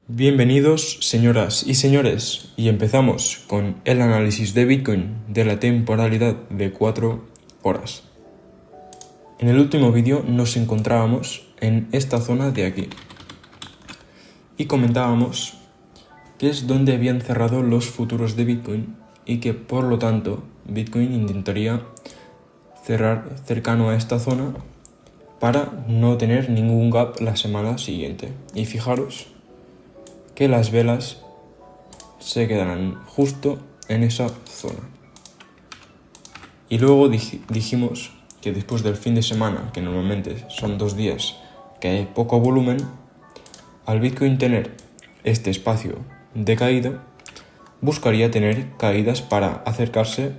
Bienvenidos, señoras y señores, y empezamos con el análisis de Bitcoin de la temporalidad de 4 horas. En el último vídeo nos encontrábamos en esta zona de aquí y comentábamos que es donde habían cerrado los futuros de Bitcoin y que por lo tanto Bitcoin intentaría cerrar cercano a esta zona para no tener ningún gap la semana siguiente. Y fijaros que las velas se quedarán justo en esa zona. Y luego dijimos que después del fin de semana, que normalmente son 2 días que hay poco volumen, al Bitcoin tener este espacio de caída, buscaría tener caídas para acercarse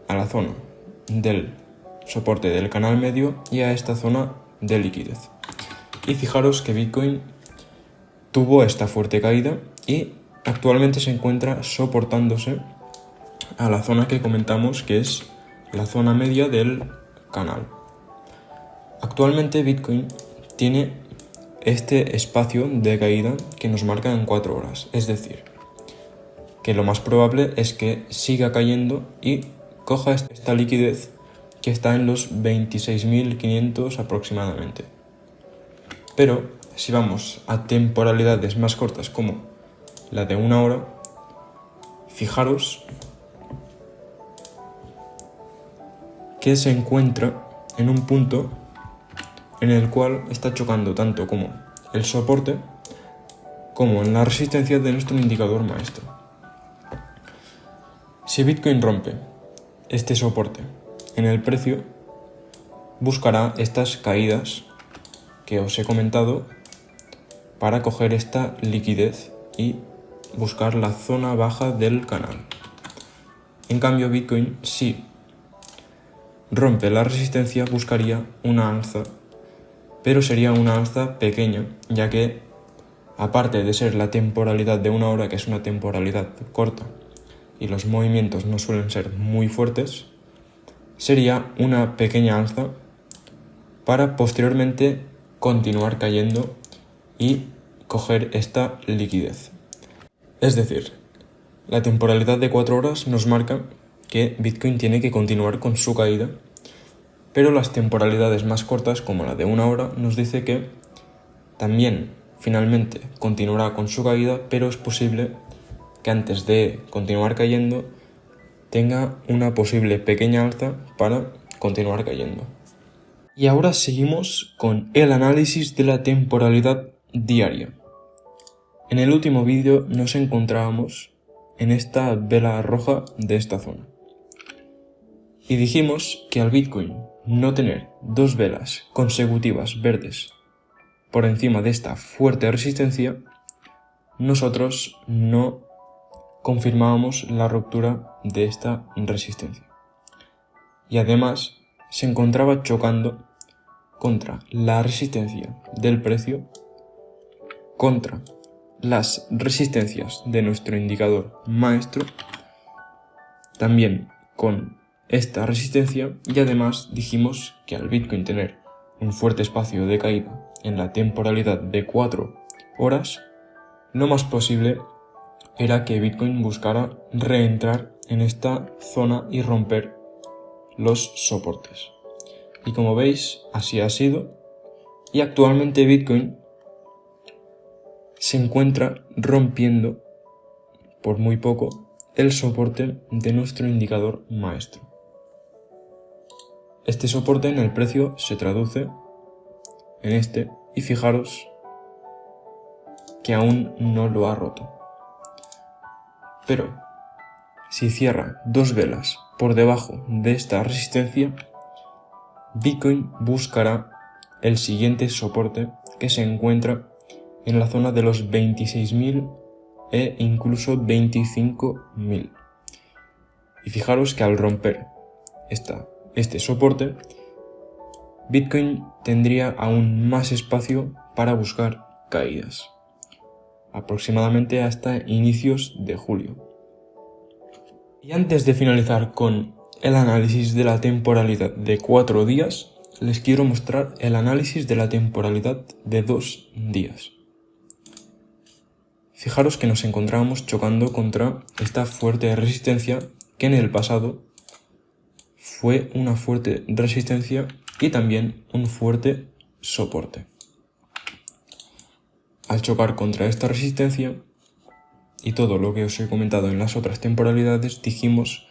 a la zona del soporte del canal medio y a esta zona de liquidez. Y fijaros que Bitcoin tuvo esta fuerte caída y actualmente se encuentra soportándose a la zona que comentamos, que es la zona media del canal. Actualmente Bitcoin tiene este espacio de caída que nos marca en 4 horas, es decir, que lo más probable es que siga cayendo y coja esta liquidez que está en los 26.500 aproximadamente. Pero si vamos a temporalidades más cortas como la de 1 hora, fijaros que se encuentra en un punto en el cual está chocando tanto como el soporte como en la resistencia de nuestro indicador maestro. Si Bitcoin rompe este soporte en el precio, buscará estas caídas que os he comentado para coger esta liquidez y buscar la zona baja del canal. En cambio, Bitcoin, si rompe la resistencia, buscaría una alza, pero sería una alza pequeña, ya que aparte de ser la temporalidad de 1 hora, que es una temporalidad corta y los movimientos no suelen ser muy fuertes, sería una pequeña alza para posteriormente continuar cayendo y coger esta liquidez. Es decir, la temporalidad de 4 horas nos marca que Bitcoin tiene que continuar con su caída, pero las temporalidades más cortas, como la de 1 hora, nos dice que también finalmente continuará con su caída, pero es posible que antes de continuar cayendo tenga una posible pequeña alza para continuar cayendo. Y ahora seguimos con el análisis de la temporalidad diaria. En el último vídeo nos encontrábamos en esta vela roja de esta zona. Y dijimos que al Bitcoin no tener 2 velas consecutivas verdes por encima de esta fuerte resistencia, nosotros no confirmábamos la ruptura de esta resistencia. Y además se encontraba chocando contra la resistencia del precio, contra las resistencias de nuestro indicador maestro, también con esta resistencia, y además dijimos que al Bitcoin tener un fuerte espacio de caída en la temporalidad de 4 horas, lo más posible era que Bitcoin buscara reentrar en esta zona y romper los soportes. Y como veis, así ha sido, y actualmente Bitcoin se encuentra rompiendo por muy poco el soporte de nuestro indicador maestro. Este soporte en el precio se traduce en este, y fijaros que aún no lo ha roto. Pero si cierra 2 velas por debajo de esta resistencia, Bitcoin buscará el siguiente soporte, que se encuentra en la zona de los 26.000 e incluso 25.000. Y fijaros que al romper este soporte, Bitcoin tendría aún más espacio para buscar caídas, aproximadamente hasta inicios de julio. Y antes de finalizar con el análisis de la temporalidad de 4 días, les quiero mostrar el análisis de la temporalidad de 2 días. Fijaros que nos encontrábamos chocando contra esta fuerte resistencia que en el pasado fue una fuerte resistencia y también un fuerte soporte. Al chocar contra esta resistencia y todo lo que os he comentado en las otras temporalidades, dijimos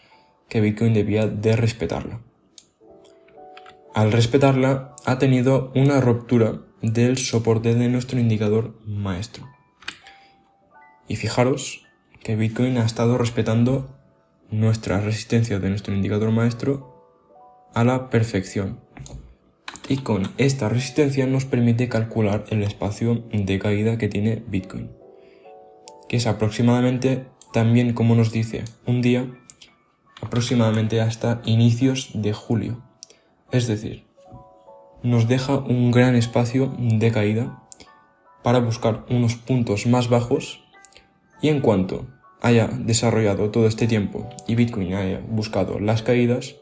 que Bitcoin debía de respetarla. Al respetarla, ha tenido una ruptura del soporte de nuestro indicador maestro. Y fijaros que Bitcoin ha estado respetando nuestra resistencia de nuestro indicador maestro a la perfección. Y con esta resistencia nos permite calcular el espacio de caída que tiene Bitcoin, que es aproximadamente, también como nos dice un día, aproximadamente hasta inicios de julio. Es decir, nos deja un gran espacio de caída para buscar unos puntos más bajos, y en cuanto haya desarrollado todo este tiempo y Bitcoin haya buscado las caídas,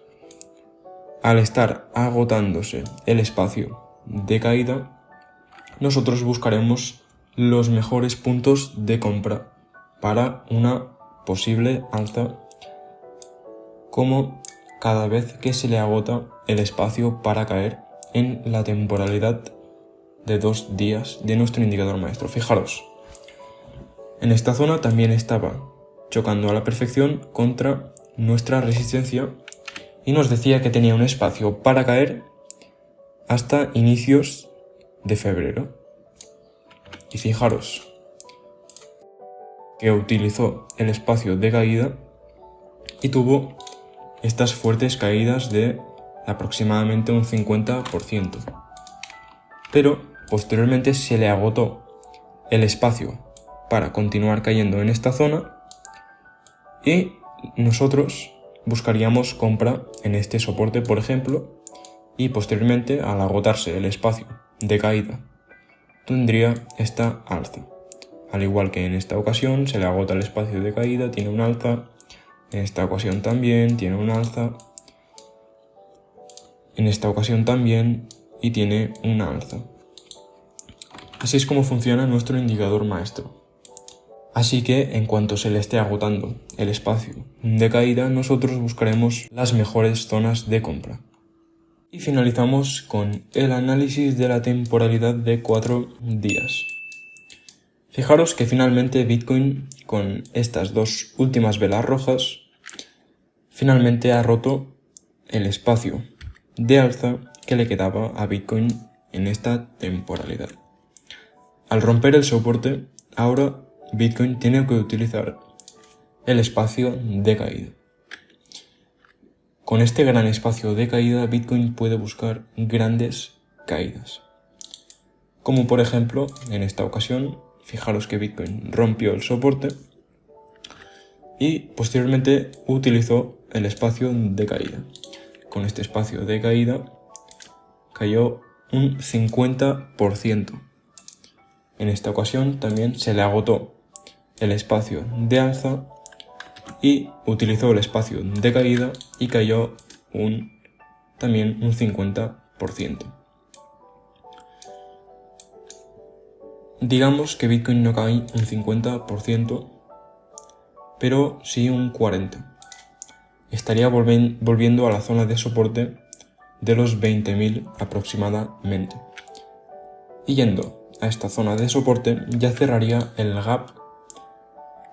al estar agotándose el espacio de caída, nosotros buscaremos los mejores puntos de compra para una posible alza, como cada vez que se le agota el espacio para caer en la temporalidad de 2 días de nuestro indicador maestro. Fijaros, en esta zona también estaba chocando a la perfección contra nuestra resistencia y nos decía que tenía un espacio para caer hasta inicios de febrero. Y fijaros que utilizó el espacio de caída y tuvo estas fuertes caídas de aproximadamente un 50%. Pero posteriormente se le agotó el espacio para continuar cayendo en esta zona y nosotros buscaríamos compra en este soporte, por ejemplo, y posteriormente, al agotarse el espacio de caída, tendría esta alza. Al igual que en esta ocasión se le agota el espacio de caída, tiene un alza. En esta ocasión también tiene un alza. En esta ocasión también, y tiene una alza. Así es como funciona nuestro indicador maestro. Así que en cuanto se le esté agotando el espacio de caída, nosotros buscaremos las mejores zonas de compra. Y finalizamos con el análisis de la temporalidad de 4 días. Fijaros que finalmente Bitcoin, con estas 2 últimas velas rojas, finalmente ha roto el espacio de alza que le quedaba a Bitcoin en esta temporalidad. Al romper el soporte, ahora Bitcoin tiene que utilizar el espacio de caída. Con este gran espacio de caída, Bitcoin puede buscar grandes caídas. Como por ejemplo, en esta ocasión, fijaros que Bitcoin rompió el soporte y posteriormente utilizó el espacio de caída. Con este espacio de caída cayó un 50%. En esta ocasión también se le agotó el espacio de alza y utilizó el espacio de caída y cayó también un 50%. Digamos que Bitcoin no cae un 50%, pero sí un 40%. Estaría volviendo a la zona de soporte de los 20.000 aproximadamente. Y yendo a esta zona de soporte ya cerraría el gap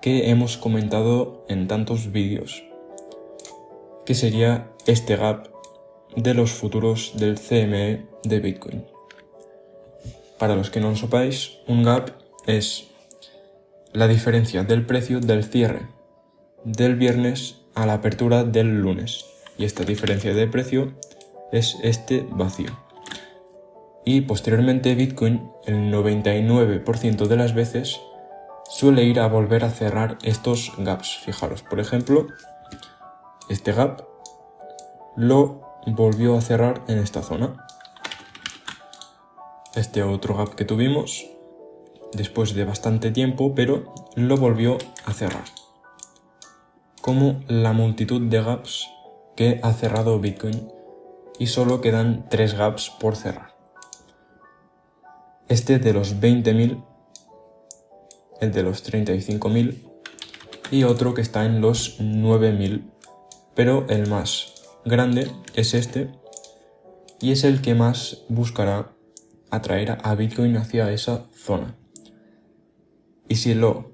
que hemos comentado en tantos vídeos, que sería este gap de los futuros del CME de Bitcoin. Para los que no lo sepáis, un gap es la diferencia del precio del cierre del viernes a la apertura del lunes, y esta diferencia de precio es este vacío. Y posteriormente Bitcoin, el 99% de las veces, suele ir a volver a cerrar estos gaps. Fijaros, por ejemplo, este gap lo volvió a cerrar en esta zona. Este otro gap que tuvimos después de bastante tiempo, pero lo volvió a cerrar. Como la multitud de gaps que ha cerrado Bitcoin, y solo quedan 3 gaps por cerrar. Este de los 20.000 el de los 35.000, y otro que está en los 9.000, pero el más grande es este, y es el que más buscará atraer a Bitcoin hacia esa zona. Y si lo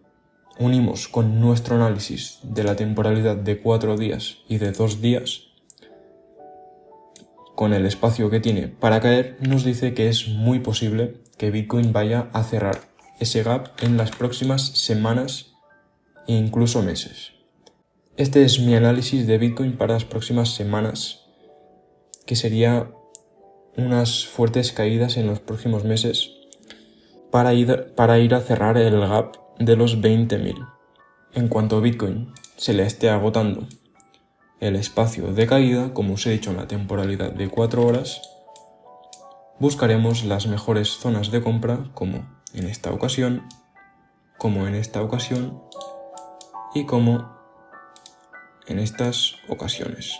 unimos con nuestro análisis de la temporalidad de 4 días y de 2 días, con el espacio que tiene para caer, nos dice que es muy posible que Bitcoin vaya a cerrar ese gap en las próximas semanas e incluso meses. Este es mi análisis de Bitcoin para las próximas semanas, que sería unas fuertes caídas en los próximos meses para ir a cerrar el gap de los 20.000. En cuanto a Bitcoin se le esté agotando el espacio de caída, como os he dicho en la temporalidad de 4 horas, buscaremos las mejores zonas de compra, como en esta ocasión y como en estas ocasiones.